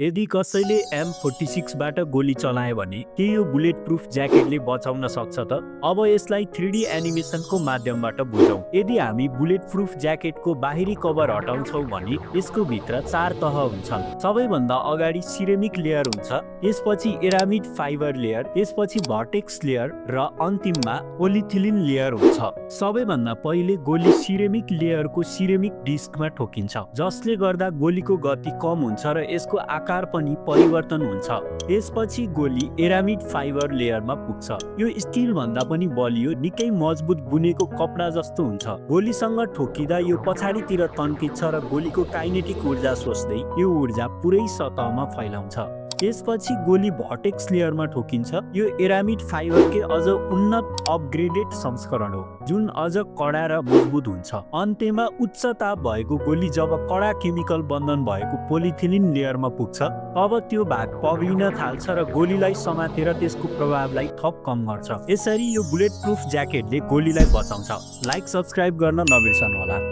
यदि कसैले M46 बाट गोली चलायो भने के यो बुलेट प्रुफ ज्याकेटले बचाउन सक्छ त? अब यसलाई 3D एनिमेसनको माध्यमबाट बुझौं। यदि हामी बुलेट प्रुफ ज्याकेटको बाहिरी कभर हटाउँछौं भने यसको भित्र 4 तह हुन्छन्। सबैभन्दा अगाडि सिरेमिक लेयर हुन्छ, त्यसपछि एरामिड फाइबर लेयर, त्यसपछि भर्टेक्स लेयर र अन्तिममा पोलिथिलिन लेयर हुन्छ। सबैभन्दा पहिले गोली सिरेमिक लेयरको सिरेमिक डिस्कमा ठोकिन्छ, जसले गर्दा गोलीको गति कम हुन्छ र यसको आकार पनि परिवर्तन हुन्छ। त्यसपछि गोली एरामिड फाइबर लेयरमा पुग्छ। यो स्टिल भन्दा पनि बलियो, निकै मजबुत बुनेको कपडा जस्तो हुन्छ। गोलीसँग ठोकिँदा यो पछाडितिर तन्किन्छ र गोलीको काइनेटिक ऊर्जा सोच्दै यो ऊर्जा पुरै सतहमा फैलाउँछ। त्यसपछि गोली भर्टेक्स लेयरमा ठोकिन्छ। यो एरामिड फाइबरकै अझ उन्नत अपग्रेडेड संस्करण हो, जुन अझ कडा र मजबुत हुन्छ। अन्त्यमा उच्च ताप भएको गोली जब कडा केमिकल बन्धन भएको पोलिथिलिन लेयरमा पुग्छ, तब त्यो भाग पग्लिन थाल्छ र गोलीलाई समातेर त्यसको प्रभावलाई थप कम गर्छ। यसरी यो बुलेट प्रुफ ज्याकेटले गोलीलाई बचाउँछ। लाइक सब्स्क्राइब गर्न नबिर्सनु होला।